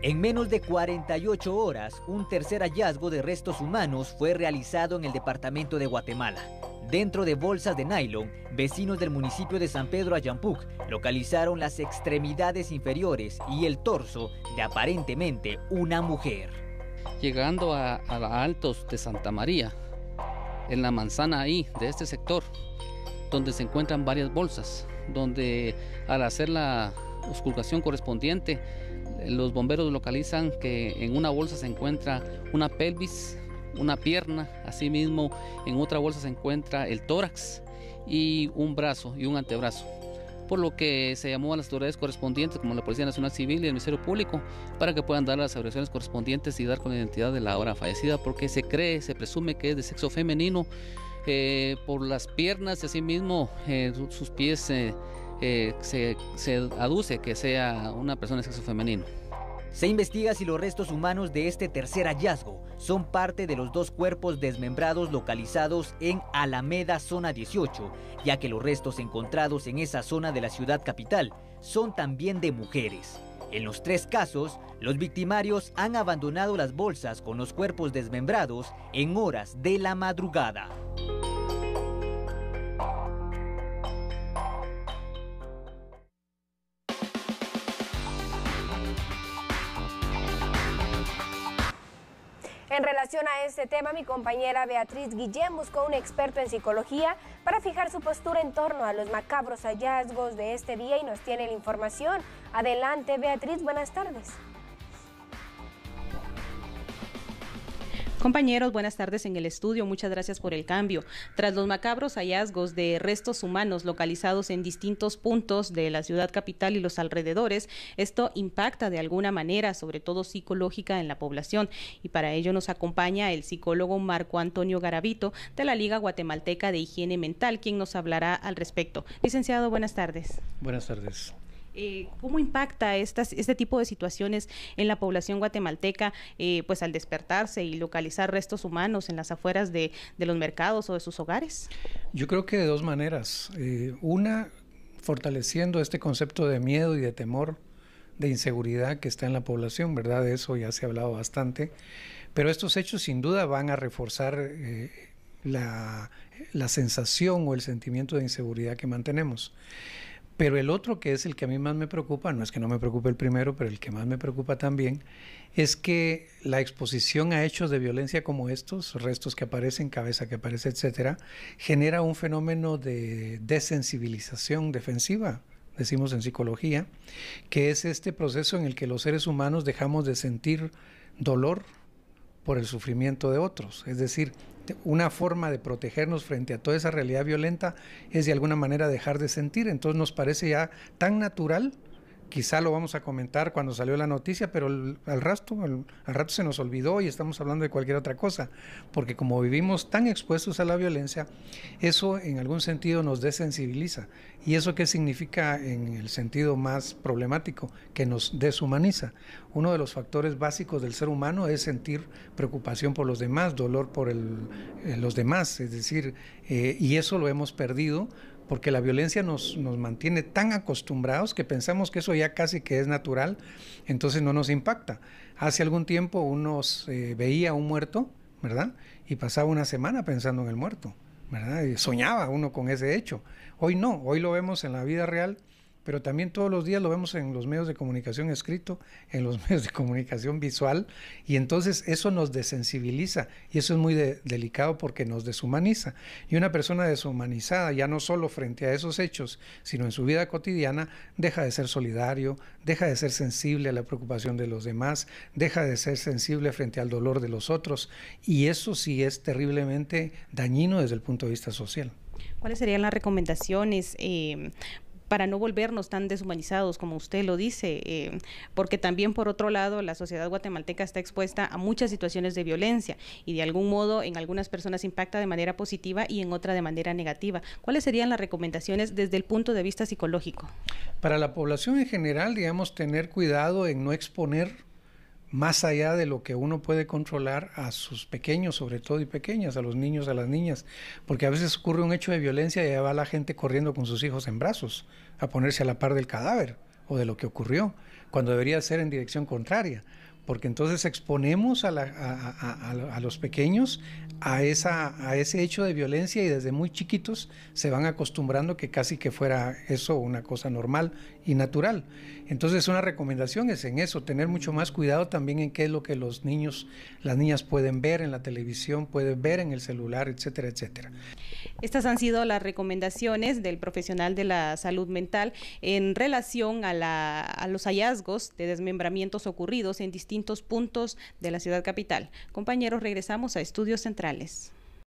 En menos de 48 horas, un tercer hallazgo de restos humanos fue realizado en el departamento de Guatemala. Dentro de bolsas de nylon, vecinos del municipio de San Pedro Ayampuc localizaron las extremidades inferiores y el torso de aparentemente una mujer. Llegando a Altos de Santa María, en la manzana ahí, de este sector, donde se encuentran varias bolsas, donde al hacer la auscultación correspondiente, los bomberos localizan que en una bolsa se encuentra una pelvis, una pierna, asimismo en otra bolsa se encuentra el tórax y un brazo y un antebrazo, por lo que se llamó a las autoridades correspondientes como la Policía Nacional Civil y el Ministerio Público para que puedan dar las averiguaciones correspondientes y dar con la identidad de la ahora fallecida, porque se presume que es de sexo femenino por las piernas y asimismo sus pies se aduce que sea una persona de sexo femenino. Se investiga si los restos humanos de este tercer hallazgo son parte de los dos cuerpos desmembrados localizados en Alameda Zona 18, ya que los restos encontrados en esa zona de la ciudad capital son también de mujeres. En los tres casos, los victimarios han abandonado las bolsas con los cuerpos desmembrados en horas de la madrugada. En relación a este tema, mi compañera Beatriz Guillén buscó un experto en psicología para fijar su postura en torno a los macabros hallazgos de este día y nos tiene la información. Adelante, Beatriz, buenas tardes. Compañeros, buenas tardes en el estudio, muchas gracias por el cambio. Tras los macabros hallazgos de restos humanos localizados en distintos puntos de la ciudad capital y los alrededores, esto impacta de alguna manera, sobre todo psicológica, en la población. Y para ello nos acompaña el psicólogo Marco Antonio Garavito de la Liga Guatemalteca de Higiene Mental, quien nos hablará al respecto. Licenciado, buenas tardes. Buenas tardes. ¿Cómo impacta este tipo de situaciones en la población guatemalteca, pues al despertarse y localizar restos humanos en las afueras de los mercados o de sus hogares? Yo creo que de dos maneras. Una, fortaleciendo este concepto de miedo y de temor, de inseguridad que está en la población, ¿verdad? De eso ya se ha hablado bastante. Pero estos hechos sin duda van a reforzar la sensación o el sentimiento de inseguridad que mantenemos. Pero el otro, que es el que a mí más me preocupa, no es que no me preocupe el primero, pero el que más me preocupa también, es que la exposición a hechos de violencia como estos, restos que aparecen, cabeza que aparece, etcétera, genera un fenómeno de desensibilización defensiva, decimos en psicología, que es este proceso en el que los seres humanos dejamos de sentir dolor por el sufrimiento de otros. Es decir, una forma de protegernos frente a toda esa realidad violenta es de alguna manera dejar de sentir. Entonces nos parece ya tan natural, quizá lo vamos a comentar cuando salió la noticia, pero al rato se nos olvidó y estamos hablando de cualquier otra cosa, porque como vivimos tan expuestos a la violencia, eso en algún sentido nos desensibiliza. ¿Y eso qué significa en el sentido más problemático? Que nos deshumaniza. Uno de los factores básicos del ser humano es sentir preocupación por los demás, dolor por los demás, es decir, y eso lo hemos perdido porque la violencia nos mantiene tan acostumbrados que pensamos que eso ya casi que es natural, entonces no nos impacta. Hace algún tiempo uno veía a un muerto, ¿verdad? Y pasaba una semana pensando en el muerto, ¿verdad? Y soñaba uno con ese hecho. Hoy no, hoy lo vemos en la vida real, pero también todos los días lo vemos en los medios de comunicación escrito, en los medios de comunicación visual, y entonces eso nos desensibiliza, y eso es muy delicado porque nos deshumaniza. Y una persona deshumanizada, ya no solo frente a esos hechos, sino en su vida cotidiana, deja de ser solidario, deja de ser sensible a la preocupación de los demás, deja de ser sensible frente al dolor de los otros, y eso sí es terriblemente dañino desde el punto de vista social. ¿Cuáles serían las recomendaciones para no volvernos tan deshumanizados como usted lo dice, porque también por otro lado la sociedad guatemalteca está expuesta a muchas situaciones de violencia y de algún modo en algunas personas impacta de manera positiva y en otra de manera negativa? ¿Cuáles serían las recomendaciones desde el punto de vista psicológico? Para la población en general, digamos, tener cuidado en no exponer más allá de lo que uno puede controlar a sus pequeños, sobre todo, y pequeñas, a los niños, a las niñas, porque a veces ocurre un hecho de violencia y ya va la gente corriendo con sus hijos en brazos a ponerse a la par del cadáver, o de lo que ocurrió, cuando debería ser en dirección contraria, porque entonces exponemos a los pequeños a ese hecho de violencia y desde muy chiquitos se van acostumbrando que casi que fuera eso una cosa normal y natural. Entonces una recomendación es en eso, tener mucho más cuidado también en qué es lo que los niños, las niñas pueden ver en la televisión, pueden ver en el celular, etcétera, etcétera. Estas han sido las recomendaciones del profesional de la salud mental en relación a los hallazgos de desmembramientos ocurridos en distintos puntos de la ciudad capital. Compañeros, regresamos a Estudios Centrales.